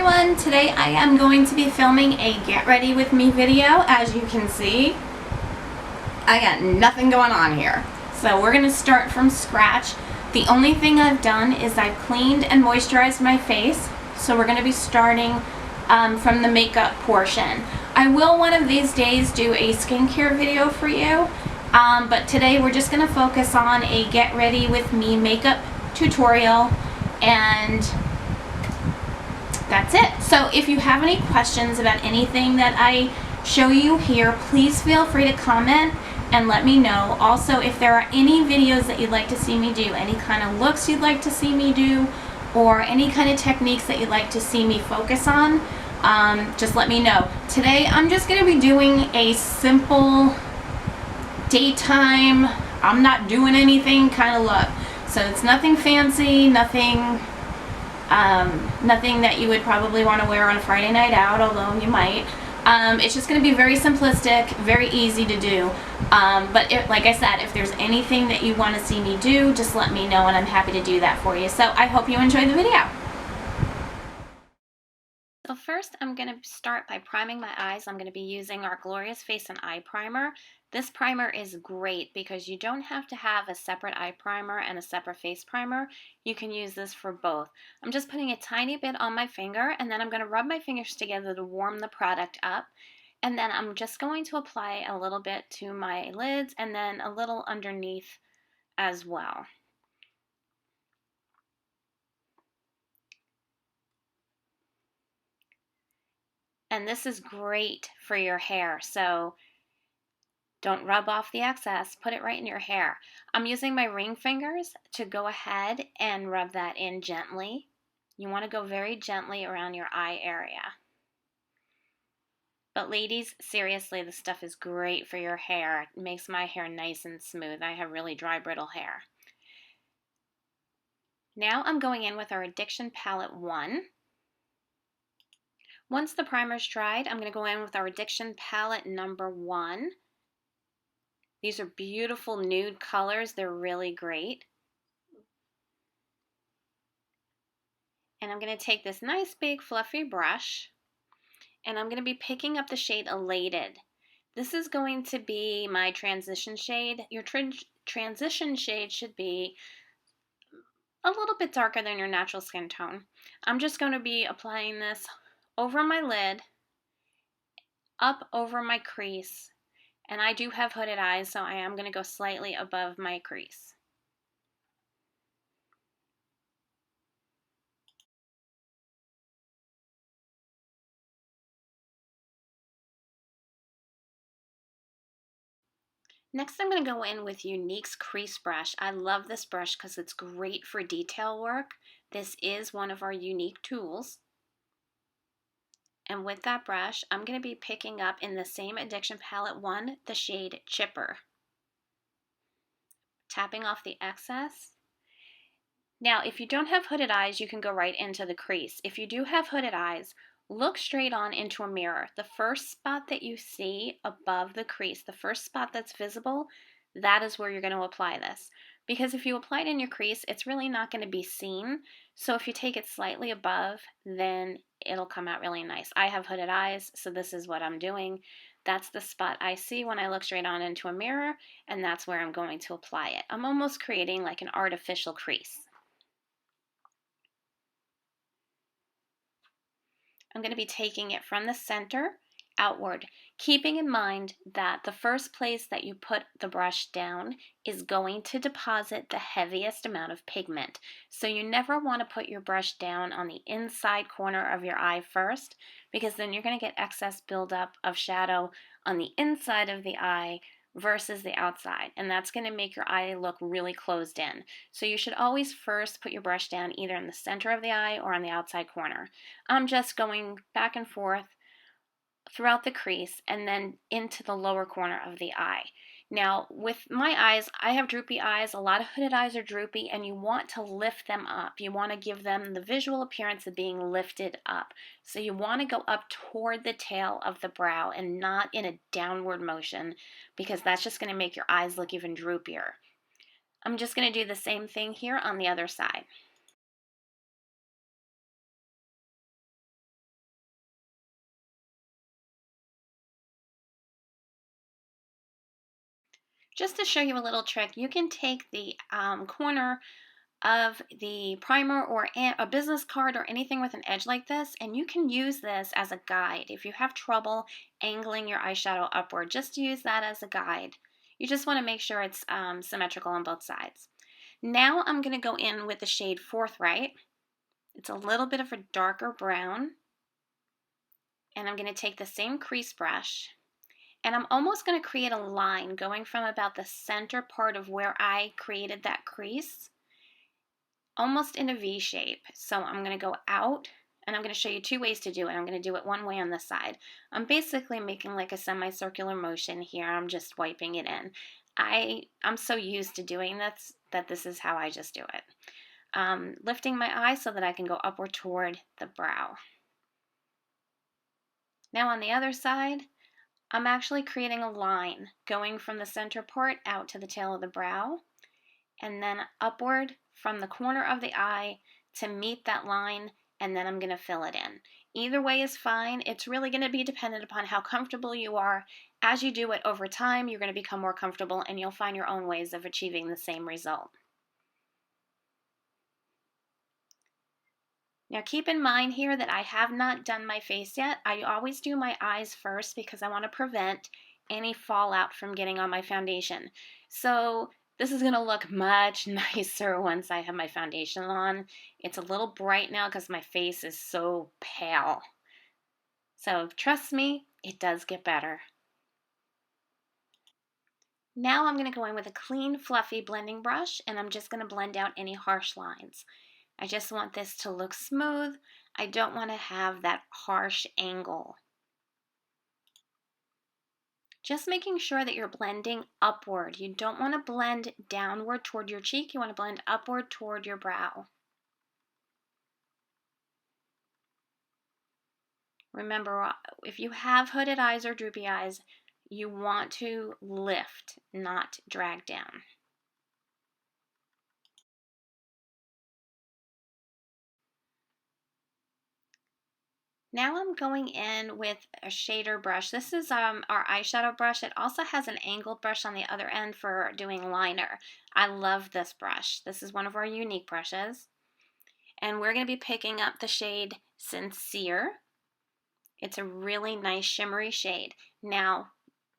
everyone, today I am going to be filming a get ready with me video. As you can see, I got nothing going on here. So we're going to start from scratch. The only thing I've done is I've cleaned and moisturized my face. So we're going to be starting from the makeup portion. I will one of these days do a skincare video for you, but today we're just going to focus on a get ready with me makeup tutorial, and that's it. So if you have any questions about anything that I show you here, please feel free to comment and let me know. Also, if there are any videos that you'd like to see me do, any kind of looks you'd like to see me do, or any kind of techniques that you'd like to see me focus on, just let me know. Today I'm just going to be doing a simple daytime, I'm not doing anything kind of look. So it's nothing fancy, nothing that you would probably want to wear on a Friday night out, although you might. It's just going to be very simplistic, very easy to do. But like I said, if there's anything that you want to see me do, just let me know and I'm happy to do that for you. So I hope you enjoy the video. So first I'm going to start by priming my eyes. I'm going to be using our Glorious Face and Eye Primer. This primer is great because you don't have to have a separate eye primer and a separate face primer. You can use this for both. I'm just putting a tiny bit on my finger, and then I'm going to rub my fingers together to warm the product up. And then I'm just going to apply a little bit to my lids and then a little underneath as well. And this is great for your hair, so don't rub off the excess, put it right in your hair. I'm using my ring fingers to go ahead and rub that in gently. You want to go very gently around your eye area. But ladies, seriously, this stuff is great for your hair. It makes my hair nice and smooth. I have really dry, brittle hair. Now I'm going in with our Addiction Palette 1. Once the primer's dried, I'm going to go in with our Addiction Palette number 1. These are beautiful nude colors. They're really great. And I'm going to take this nice big fluffy brush, and I'm going to be picking up the shade Elated. This is going to be my transition shade. Your transition shade should be a little bit darker than your natural skin tone. I'm just going to be applying this over my lid, up over my crease, and I do have hooded eyes, so I am going to go slightly above my crease. Next, I'm going to go in with Younique's crease brush. I love this brush because it's great for detail work. This is one of our Younique tools. And with that brush, I'm going to be picking up in the same Addiction Palette 1, the shade Chipper. Tapping off the excess. Now, if you don't have hooded eyes, you can go right into the crease. If you do have hooded eyes, look straight on into a mirror. The first spot that you see above the crease, the first spot that's visible, that is where you're going to apply this. Because if you apply it in your crease, it's really not going to be seen. So if you take it slightly above, then it'll come out really nice. I have hooded eyes, so this is what I'm doing. That's the spot I see when I look straight on into a mirror, and that's where I'm going to apply it. I'm almost creating like an artificial crease. I'm going to be taking it from the center outward, keeping in mind that the first place that you put the brush down is going to deposit the heaviest amount of pigment. So you never want to put your brush down on the inside corner of your eye first, because then you're going to get excess buildup of shadow on the inside of the eye versus the outside, and that's going to make your eye look really closed in. So you should always first put your brush down either in the center of the eye or on the outside corner. I'm just going back and forth throughout the crease and then into the lower corner of the eye. Now, with my eyes, I have droopy eyes. A lot of hooded eyes are droopy, and you want to lift them up. You want to give them the visual appearance of being lifted up. So you want to go up toward the tail of the brow and not in a downward motion, because that's just going to make your eyes look even droopier. I'm just going to do the same thing here on the other side. Just to show you a little trick, you can take the corner of the primer or a business card or anything with an edge like this, and you can use this as a guide. If you have trouble angling your eyeshadow upward, just use that as a guide. You just want to make sure it's symmetrical on both sides. Now I'm going to go in with the shade Forthright. It's a little bit of a darker brown, and I'm going to take the same crease brush, and I'm almost going to create a line going from about the center part of where I created that crease almost in a V shape. So I'm going to go out, and I'm going to show you two ways to do it. I'm going to do it one way on this side. I'm basically making like a semicircular motion here. I'm just wiping it in. I'm so used to doing this that this is how I just do it. Lifting my eye so that I can go upward toward the brow. Now on the other side, I'm actually creating a line going from the center part out to the tail of the brow, and then upward from the corner of the eye to meet that line, and then I'm going to fill it in. Either way is fine. It's really going to be dependent upon how comfortable you are. As you do it over time, you're going to become more comfortable, and you'll find your own ways of achieving the same result. Now keep in mind here that I have not done my face yet. I always do my eyes first because I want to prevent any fallout from getting on my foundation. So this is going to look much nicer once I have my foundation on. It's a little bright now because my face is so pale. So trust me, it does get better. Now I'm going to go in with a clean, fluffy blending brush, and I'm just going to blend out any harsh lines. I just want this to look smooth. I don't want to have that harsh angle. Just making sure that you're blending upward. You don't want to blend downward toward your cheek. You want to blend upward toward your brow. Remember, if you have hooded eyes or droopy eyes, you want to lift, not drag down. Now I'm going in with a shader brush. This is our eyeshadow brush. It also has an angled brush on the other end for doing liner. I love this brush. This is one of our Younique brushes. And we're going to be picking up the shade Sincere. It's a really nice shimmery shade. Now,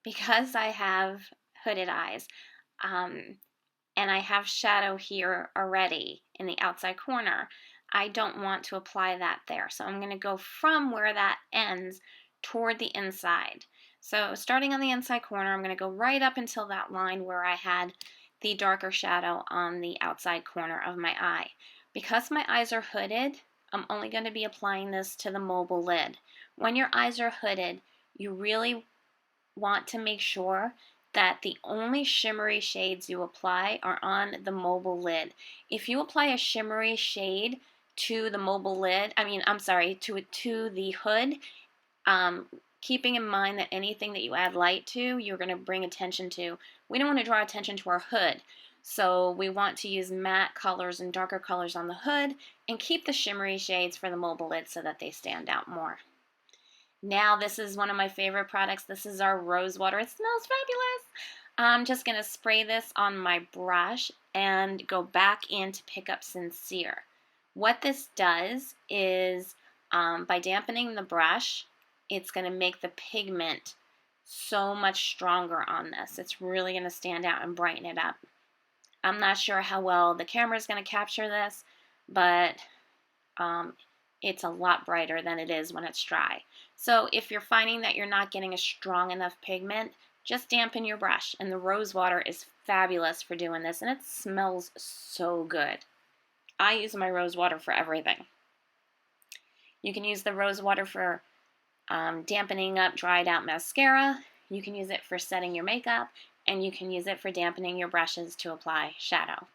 because I have hooded eyes, and I have shadow here already in the outside corner, I don't want to apply that there. So I'm going to go from where that ends toward the inside. So starting on the inside corner, I'm going to go right up until that line where I had the darker shadow on the outside corner of my eye. Because my eyes are hooded, I'm only going to be applying this to the mobile lid. When your eyes are hooded, you really want to make sure that the only shimmery shades you apply are on the mobile lid. If you apply a shimmery shade to the mobile lid, to the hood, keeping in mind that anything that you add light to, you're going to bring attention to. We don't want to draw attention to our hood. So we want to use matte colors and darker colors on the hood and keep the shimmery shades for the mobile lid so that they stand out more. Now this is one of my favorite products. This is our rose water. It smells fabulous. I'm just going to spray this on my brush and go back in to pick up Sincere. What this does is by dampening the brush, it's going to make the pigment so much stronger on this. It's really going to stand out and brighten it up. I'm not sure how well the camera is going to capture this, but it's a lot brighter than it is when it's dry. So if you're finding that you're not getting a strong enough pigment, just dampen your brush, and the rose water is fabulous for doing this, and it smells so good. I use my rose water for everything. You can use the rose water for dampening up dried out mascara, you can use it for setting your makeup, and you can use it for dampening your brushes to apply shadow.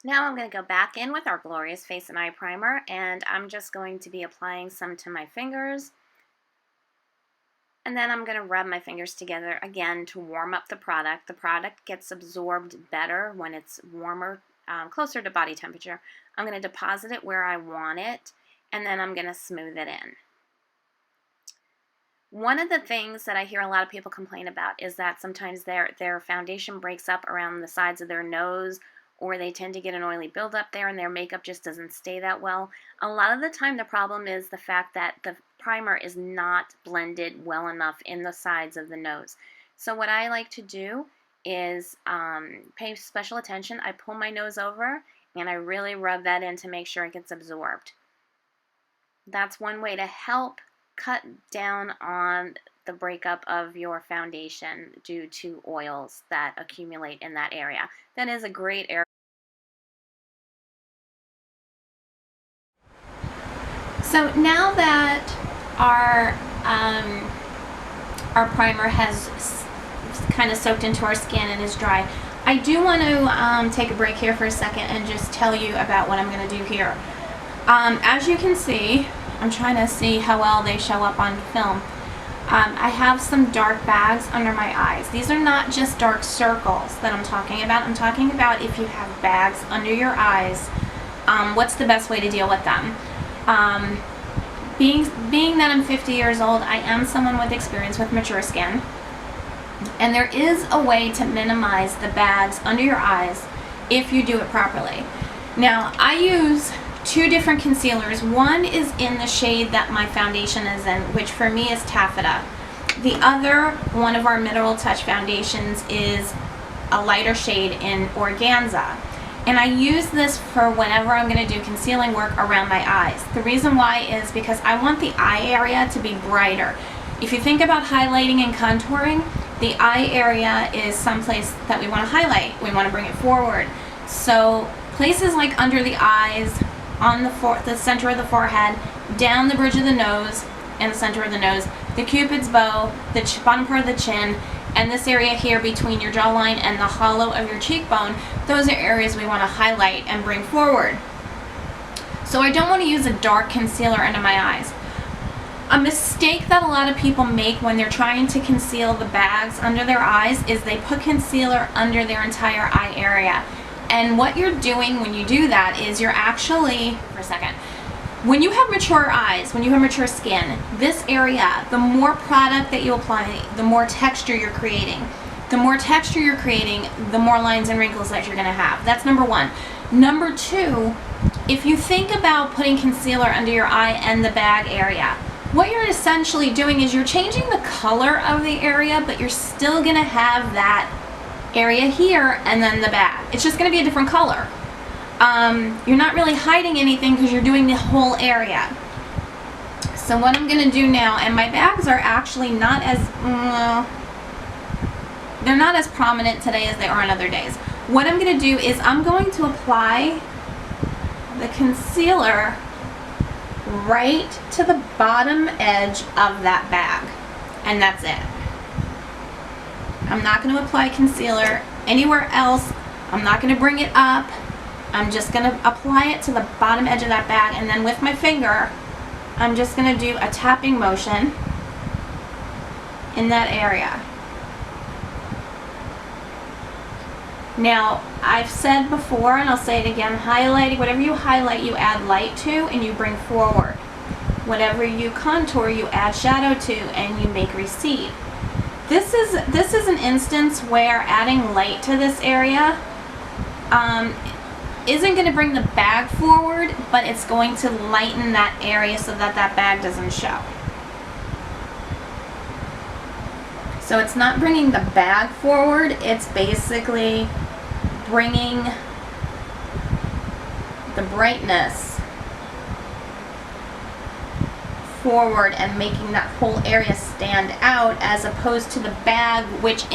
Now I'm going to go back in with our Glorious Face and Eye Primer, and I'm just going to be applying some to my fingers. And then I'm going to rub my fingers together again to warm up the product. The product gets absorbed better when it's warmer, closer to body temperature. I'm going to deposit it where I want it, and then I'm going to smooth it in. One of the things that I hear a lot of people complain about is that sometimes their foundation breaks up around the sides of their nose, or they tend to get an oily buildup there and their makeup just doesn't stay that well. A lot of the time the problem is the fact that the primer is not blended well enough in the sides of the nose. So what I like to do is pay special attention. I pull my nose over and I really rub that in to make sure it gets absorbed. That's one way to help cut down on the breakup of your foundation due to oils that accumulate in that area. That is a great area. So now that our primer has kind of soaked into our skin and is dry, I do want to take a break here for a second and just tell you about what I'm going to do here. As you can see, I'm trying to see how well they show up on film. I have some dark bags under my eyes. These are not just dark circles that I'm talking about. I'm talking about if you have bags under your eyes, what's the best way to deal with them? Being that I'm 50 years old, I am someone with experience with mature skin. And there is a way to minimize the bags under your eyes if you do it properly. Now, I use two different concealers. One is in the shade that my foundation is in, which for me is Taffeta. The other, one of our Mineral Touch foundations, is a lighter shade in Organza. And I use this for whenever I'm going to do concealing work around my eyes. The reason why is because I want the eye area to be brighter. If you think about highlighting and contouring, the eye area is someplace that we want to highlight. We want to bring it forward. So places like under the eyes, on the center of the forehead, down the bridge of the nose, and the center of the nose, the cupid's bow, the bottom part of the chin, and this area here between your jawline and the hollow of your cheekbone, those are areas we want to highlight and bring forward. So I don't want to use a dark concealer under my eyes. A mistake that a lot of people make when they're trying to conceal the bags under their eyes is they put concealer under their entire eye area. And what you're doing when you do that is you're actually, for a second, when you have mature eyes, when you have mature skin, this area, the more product that you apply, the more texture you're creating. The more texture you're creating, the more lines and wrinkles that you're going to have. That's number one. Number two, if you think about putting concealer under your eye and the bag area, what you're essentially doing is you're changing the color of the area, but you're still going to have that area here and then the bag. It's just going to be a different color. You're not really hiding anything because you're doing the whole area. So what I'm going to do now, and my bags are actually not as, they're not as prominent today as they are on other days. What I'm going to do is I'm going to apply the concealer right to the bottom edge of that bag, and that's it. I'm not going to apply concealer anywhere else. I'm not going to bring it up. I'm just going to apply it to the bottom edge of that bag, and then with my finger, I'm just going to do a tapping motion in that area. Now, I've said before, and I'll say it again, highlighting, whatever you highlight, you add light to and you bring forward. Whatever you contour, you add shadow to and you make recede. This is an instance where adding light to this area isn't going to bring the bag forward, but it's going to lighten that area so that that bag doesn't show. So it's not bringing the bag forward, it's basically bringing the brightness forward and making that whole area stand out, as opposed to the bag, which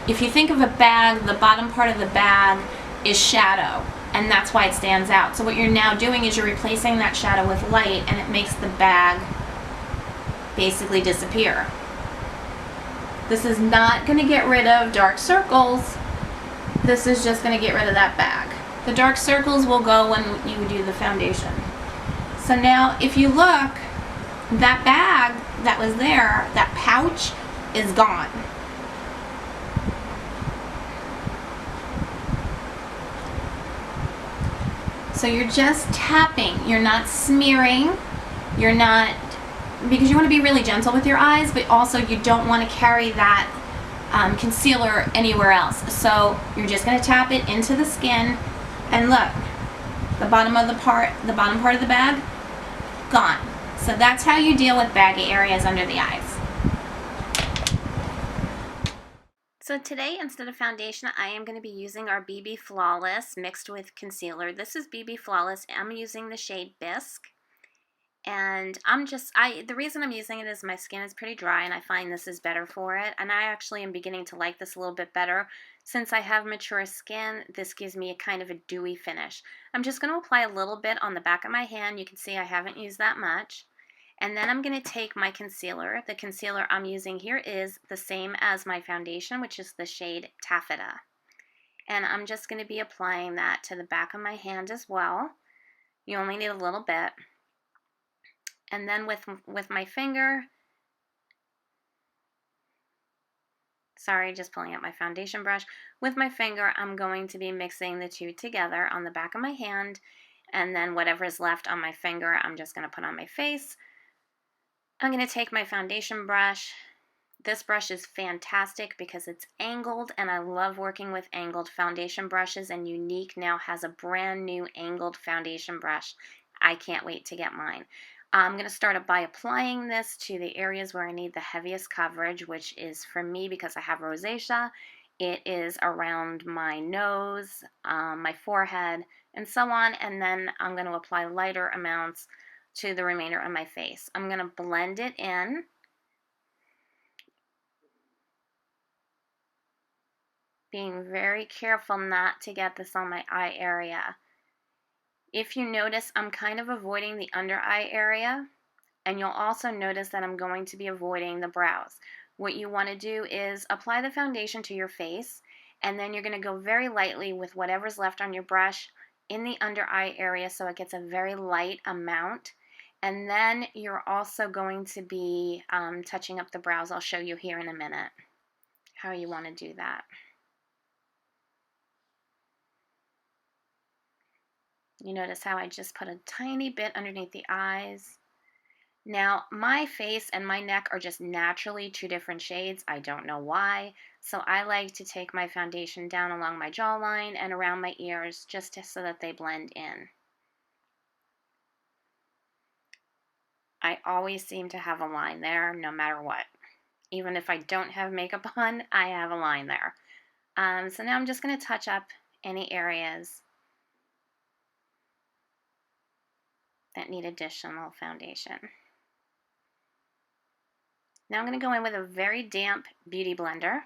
if you think of a bag, the bottom part of the bag is shadow, and that's why it stands out. So what you're now doing is you're replacing that shadow with light, and it makes the bag basically disappear. This is not going to get rid of dark circles. This is just going to get rid of that bag. The dark circles will go when you do the foundation. So now if you look, that bag that was there, that pouch, is gone. So you're just tapping. You're not smearing. You're not, because you want to be really gentle with your eyes, but also you don't want to carry that concealer anywhere else. So you're just going to tap it into the skin, and look, the bottom part of the bag, gone. So that's how you deal with baggy areas under the eyes. So today, instead of foundation, I am going to be using our BB Flawless mixed with concealer. This is BB Flawless. I'm using the shade Bisque. And the reason I'm using it is my skin is pretty dry, and I find this is better for it. And I actually am beginning to like this a little bit better. Since I have mature skin, this gives me a kind of a dewy finish. I'm just going to apply a little bit on the back of my hand. You can see I haven't used that much. And then I'm going to take my concealer. The concealer I'm using here is the same as my foundation, which is the shade Taffeta. And I'm just going to be applying that to the back of my hand as well. You only need a little bit. And then with my finger, sorry, just pulling out my foundation brush. With my finger, I'm going to be mixing the two together on the back of my hand. And then whatever is left on my finger, I'm just going to put on my face. I'm going to take my foundation brush. This brush is fantastic because it's angled, and I love working with angled foundation brushes, and Younique now has a brand new angled foundation brush. I can't wait to get mine. I'm going to start by applying this to the areas where I need the heaviest coverage, which is, for me, because I have rosacea, it is around my nose, my forehead, and so on, and then I'm going to apply lighter amounts to the remainder of my face. I'm going to blend it in. Being very careful not to get this on my eye area. If you notice, I'm kind of avoiding the under eye area, and you'll also notice that I'm going to be avoiding the brows. What you want to do is apply the foundation to your face, and then you're going to go very lightly with whatever's left on your brush in the under eye area so it gets a very light amount. And then you're also going to be touching up the brows. I'll show you here in a minute how you want to do that. You notice how I just put a tiny bit underneath the eyes. Now, my face and my neck are just naturally two different shades. I don't know why. So I like to take my foundation down along my jawline and around my ears just so that they blend in. I always seem to have a line there no matter what. Even if I don't have makeup on, I have a line there. So now I'm just going to touch up any areas that need additional foundation. Now I'm going to go in with a very damp beauty blender.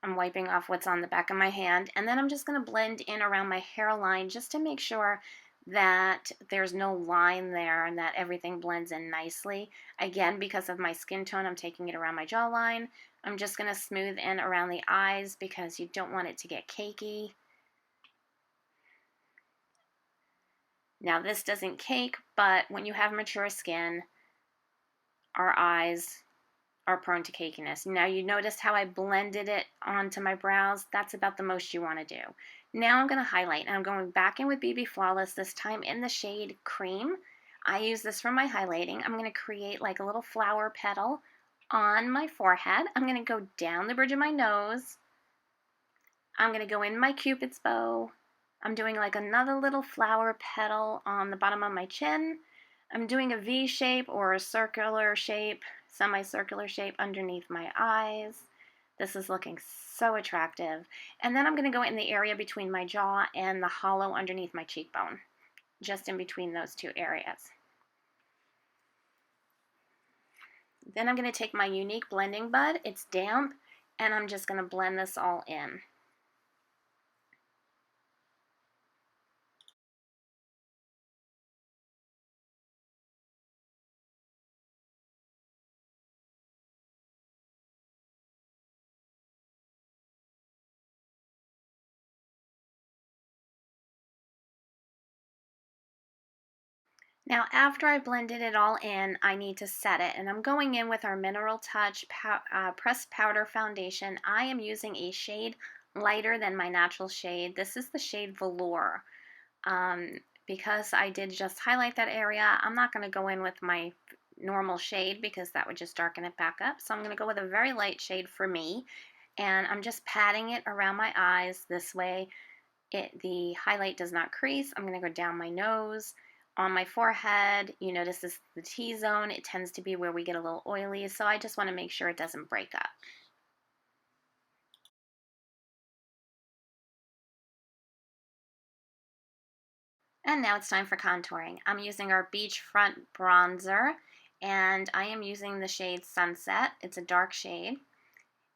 I'm wiping off what's on the back of my hand, and then I'm just going to blend in around my hairline just to make sure that there's no line there and that everything blends in nicely. Again, because of my skin tone, I'm taking it around my jawline. I'm just going to smooth in around the eyes because you don't want it to get cakey. Now this doesn't cake, but when you have mature skin, our eyes are prone to cakiness. Now you noticed how I blended it onto my brows. That's about the most you want to do. Now I'm going to highlight, and I'm going back in with BB Flawless, this time in the shade Cream. I use this for my highlighting. I'm going to create like a little flower petal on my forehead. I'm going to go down the bridge of my nose. I'm going to go in my Cupid's bow. I'm doing like another little flower petal on the bottom of my chin. I'm doing a V shape or a circular shape, semicircular shape underneath my eyes. This is looking so attractive. And then I'm going to go in the area between my jaw and the hollow underneath my cheekbone, just in between those two areas. Then I'm going to take my Younique blending bud. It's damp, and I'm just going to blend this all in. Now, after I blended it all in, I need to set it, and I'm going in with our Mineral Touch Pressed Powder Foundation. I am using a shade lighter than my natural shade. This is the shade Velour. Because I did just highlight that area, I'm not going to go in with my normal shade because that would just darken it back up. So I'm going to go with a very light shade for me, and I'm just patting it around my eyes this way. The highlight does not crease. I'm going to go down my nose, on my forehead. You notice this is the T-zone. It tends to be where we get a little oily, so I just want to make sure it doesn't break up. And now it's time for contouring. I'm using our Beachfront Bronzer, and I am using the shade Sunset. It's a dark shade.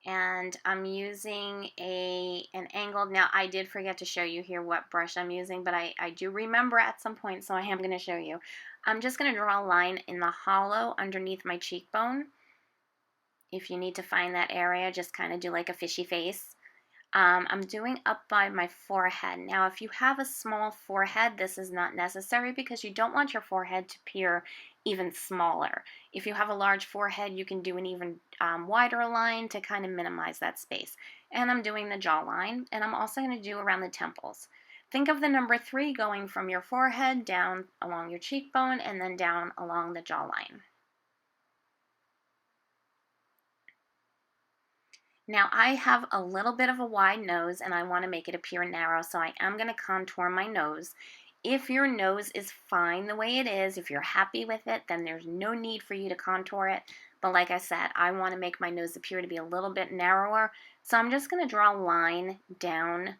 And I'm using an angled, now I did forget to show you here what brush I'm using, but I do remember at some point, so I am going to show you. I'm just going to draw a line in the hollow underneath my cheekbone. If you need to find that area, just kind of do like a fishy face. I'm doing up by my forehead. Now, if you have a small forehead, this is not necessary because you don't want your forehead to appear even smaller. If you have a large forehead, you can do an even wider line to kind of minimize that space. And I'm doing the jawline, and I'm also going to do around the temples. Think of the number 3 going from your forehead down along your cheekbone and then down along the jawline. Now I have a little bit of a wide nose and I want to make it appear narrow, so I am going to contour my nose. If your nose is fine the way it is, if you're happy with it, then there's no need for you to contour it. But like I said, I want to make my nose appear to be a little bit narrower, so I'm just going to draw a line down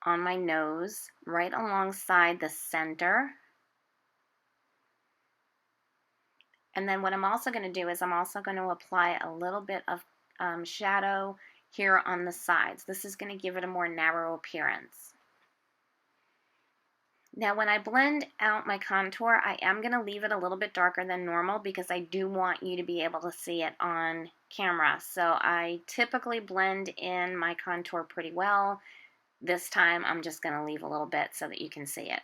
on my nose right alongside the center. And then what I'm also going to do is I'm also going to apply a little bit of shadow here on the sides. This is going to give it a more narrow appearance. Now when I blend out my contour, I am going to leave it a little bit darker than normal because I do want you to be able to see it on camera. So I typically blend in my contour pretty well. This time I'm just going to leave a little bit so that you can see it.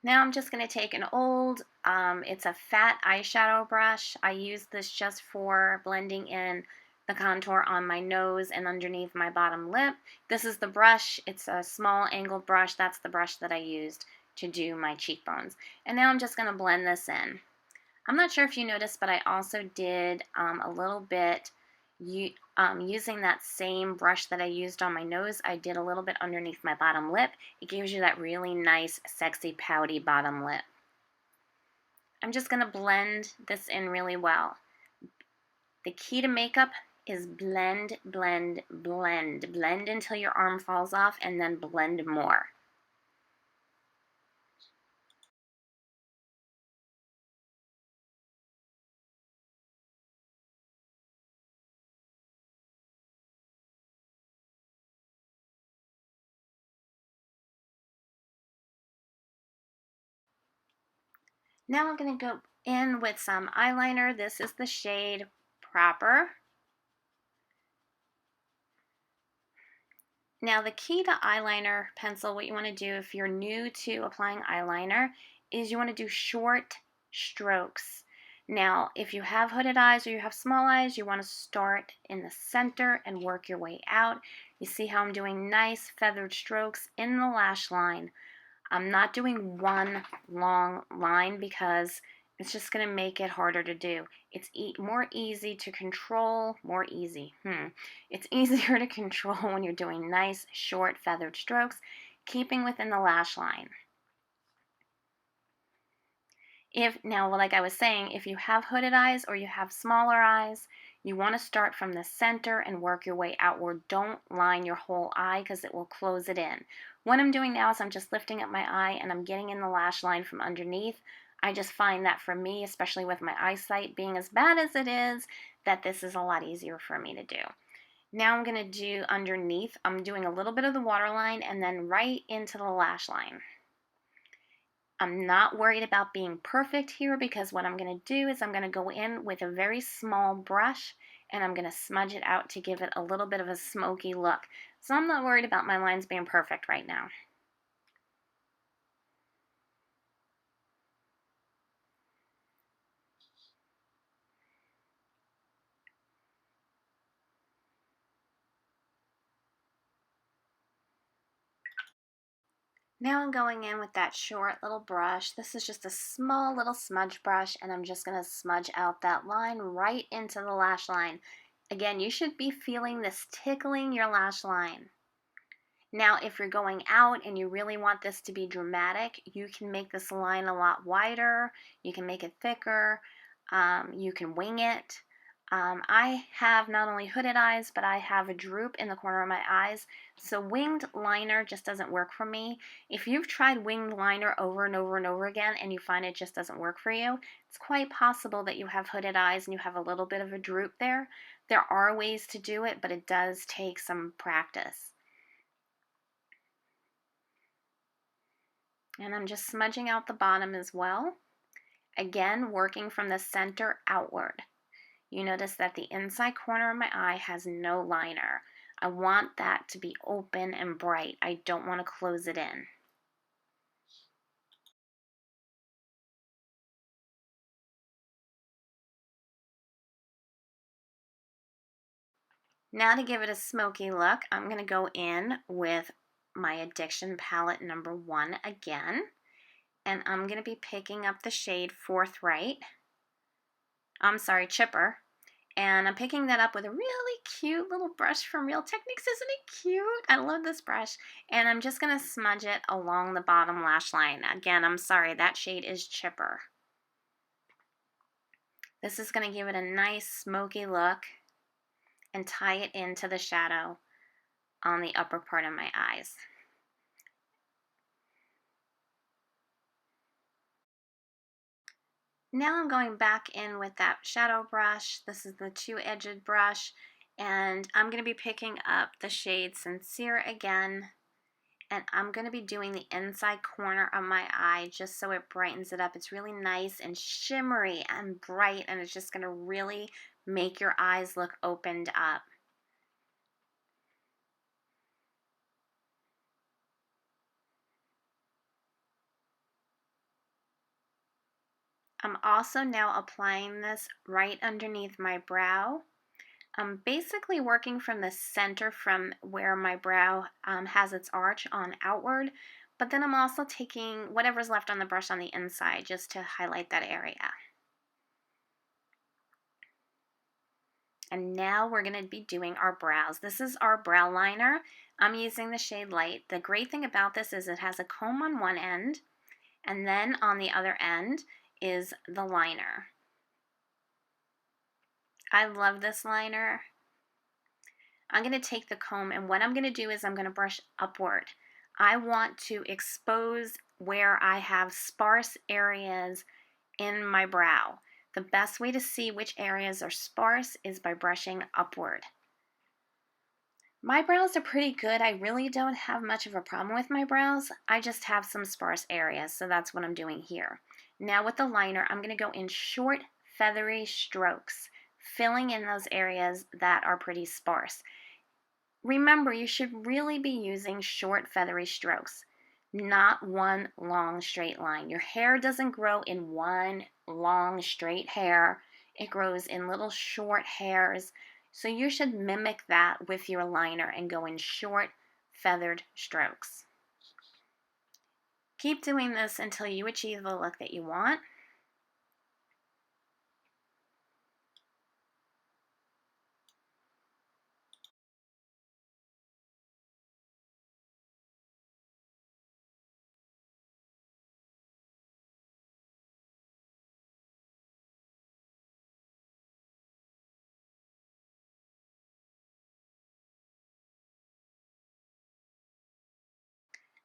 Now I'm just going to take an old, it's a fat eyeshadow brush. I use this just for blending in the contour on my nose and underneath my bottom lip. This is the brush. It's a small angled brush. That's the brush that I used to do my cheekbones. And now I'm just going to blend this in. I'm not sure if you noticed, but I also did a little bit using that same brush that I used on my nose. I did a little bit underneath my bottom lip. It gives you that really nice, sexy, pouty bottom lip. I'm just going to blend this in really well. The key to makeup is blend, blend, blend. Blend until your arm falls off and then blend more. Now I'm going to go in with some eyeliner. This is the shade Proper. Now the key to eyeliner pencil, what you want to do if you're new to applying eyeliner, is you want to do short strokes. Now if you have hooded eyes or you have small eyes, you want to start in the center and work your way out. You see how I'm doing nice feathered strokes in the lash line. I'm not doing one long line because it's just going to make it harder to do. It's more easy to control, It's easier to control when you're doing nice, short, feathered strokes, keeping within the lash line. Now, like I was saying, if you have hooded eyes or you have smaller eyes, you want to start from the center and work your way outward. Don't line your whole eye because it will close it in. What I'm doing now is I'm just lifting up my eye and I'm getting in the lash line from underneath. I just find that for me, especially with my eyesight being as bad as it is, that this is a lot easier for me to do. Now I'm going to do underneath. I'm doing a little bit of the waterline and then right into the lash line. I'm not worried about being perfect here because what I'm going to do is I'm going to go in with a very small brush and I'm going to smudge it out to give it a little bit of a smoky look. So I'm not worried about my lines being perfect right now. Now I'm going in with that short little brush. This is just a small little smudge brush and I'm just going to smudge out that line right into the lash line. Again, you should be feeling this tickling your lash line. Now, if you're going out and you really want this to be dramatic, you can make this line a lot wider, you can make it thicker, you can wing it. I have not only hooded eyes, but I have a droop in the corner of my eyes, so winged liner just doesn't work for me. If you've tried winged liner over and over and over again and you find it just doesn't work for you, it's quite possible that you have hooded eyes and you have a little bit of a droop there. There are ways to do it, but it does take some practice. And I'm just smudging out the bottom as well. Again, working from the center outward. You notice that the inside corner of my eye has no liner. I want that to be open and bright. I don't want to close it in. Now to give it a smoky look, I'm going to go in with my Addiction palette number 1 again. And I'm going to be picking up the shade Forthright. Chipper. And I'm picking that up with a really cute little brush from Real Techniques. Isn't it cute? I love this brush. And I'm just going to smudge it along the bottom lash line. Again, I'm sorry, that shade is Chipper. This is going to give it a nice smoky look and tie it into the shadow on the upper part of my eyes. Now I'm going back in with that shadow brush. This is the two-edged brush, and I'm going to be picking up the shade Sincere again, and I'm going to be doing the inside corner of my eye just so it brightens it up. It's really nice and shimmery and bright, and it's just going to really make your eyes look opened up. I'm also now applying this right underneath my brow. I'm basically working from the center from where my brow has its arch on outward, but then I'm also taking whatever's left on the brush on the inside just to highlight that area. And now we're going to be doing our brows. This is our brow liner. I'm using the shade Light. The great thing about this is it has a comb on one end, and then on the other end is the liner. I love this liner. I'm going to take the comb, and what I'm going to do is I'm going to brush upward. I want to expose where I have sparse areas in my brow. The best way to see which areas are sparse is by brushing upward. My brows are pretty good. I really don't have much of a problem with my brows. I just have some sparse areas, so that's what I'm doing here. Now with the liner, I'm going to go in short, feathery strokes, filling in those areas that are pretty sparse. Remember, you should really be using short, feathery strokes, not one long straight line. Your hair doesn't grow in one long straight hair. It grows in little short hairs. So you should mimic that with your liner and go in short, feathered strokes. Keep doing this until you achieve the look that you want.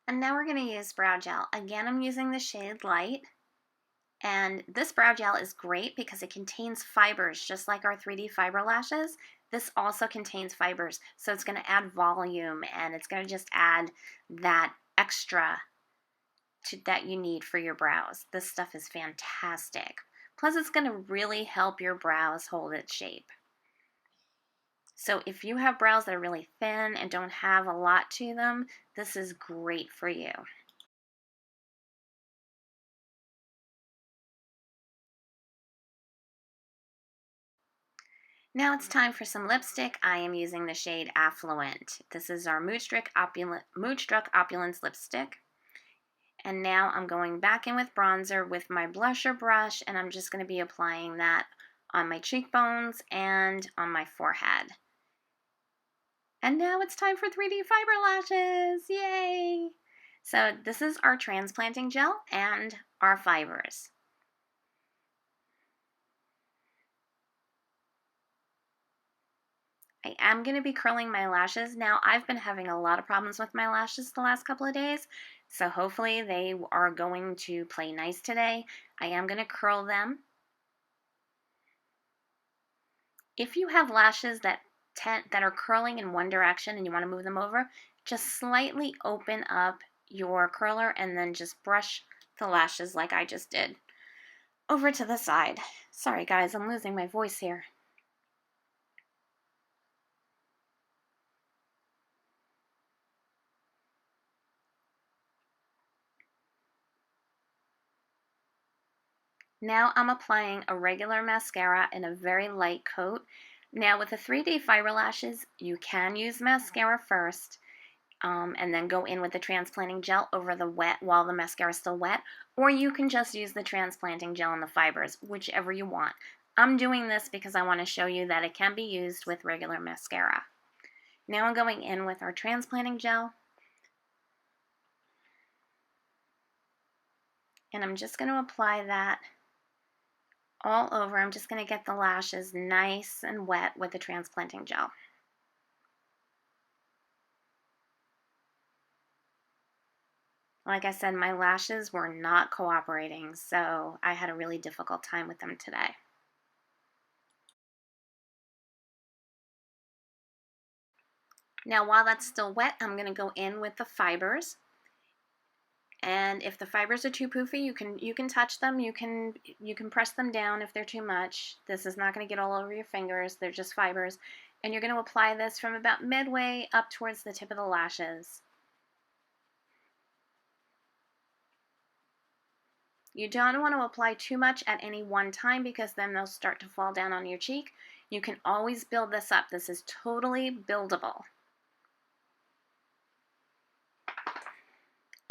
And now we're going to use brow gel. Again, I'm using the shade Light. And this brow gel is great because it contains fibers, just like our 3D fiber lashes. this also contains fibers, so it's going to add volume and it's going to just add that extra that you need for your brows. This stuff is fantastic. Plus, it's going to really help your brows hold its shape. So if you have brows that are really thin and don't have a lot to them, this is great for you. Now it's time for some lipstick. I am using the shade Affluent. This is our Moodstruck Opulence lipstick. And now I'm going back in with bronzer with my blusher brush, and I'm just going to be applying that on my cheekbones and on my forehead. And now it's time for 3D fiber lashes. Yay! So this is our transplanting gel and our fibers. I am going to be curling my lashes. Now, I've been having a lot of problems with my lashes the last couple of days, so hopefully they are going to play nice today. I am going to curl them. If you have lashes that are curling in one direction and you want to move them over, just slightly open up your curler and then just brush the lashes like I just did over to the side. Sorry guys, I'm losing my voice here. Now I'm applying a regular mascara in a very light coat. Now with the 3D fiber lashes, you can use mascara first and then go in with the transplanting gel over the wet while the mascara is still wet, or you can just use the transplanting gel and the fibers, whichever you want. I'm doing this because I want to show you that it can be used with regular mascara. Now I'm going in with our transplanting gel, and I'm just going to apply that all over. I'm just going to get the lashes nice and wet with the transplanting gel. Like I said, my lashes were not cooperating, so I had a really difficult time with them today. Now while that's still wet, I'm going to go in with the fibers. And if the fibers are too poofy, you can touch them, you can press them down if they're too much. This is not going to get all over your fingers, they're just fibers. And you're going to apply this from about midway up towards the tip of the lashes. You don't want to apply too much at any one time because then they'll start to fall down on your cheek. You can always build this up. This is totally buildable.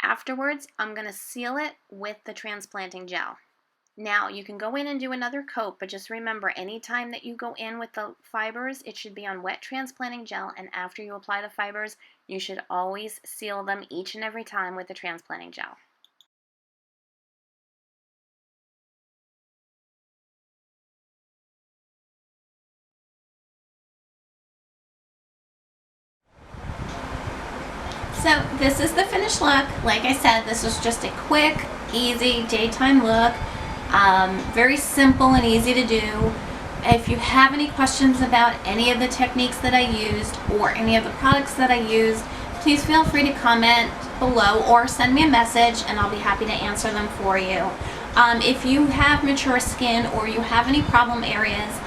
Afterwards, I'm going to seal it with the transplanting gel. Now, you can go in and do another coat, but just remember, anytime that you go in with the fibers, it should be on wet transplanting gel, and after you apply the fibers, you should always seal them each and every time with the transplanting gel. So this is the finished look. Like I said, this was just a quick, easy daytime look. Very simple and easy to do. If you have any questions about any of the techniques that I used or any of the products that I used, please feel free to comment below or send me a message and I'll be happy to answer them for you. If you have mature skin or you have any problem areas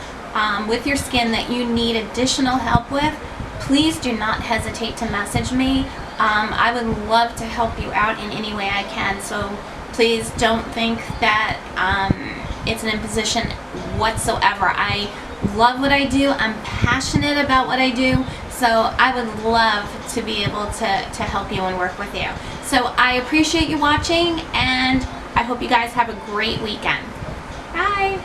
with your skin that you need additional help with, please do not hesitate to message me. I would love to help you out in any way I can, so please don't think that it's an imposition whatsoever. I love what I do. I'm passionate about what I do, so I would love to be able to help you and work with you. So I appreciate you watching, and I hope you guys have a great weekend. Bye!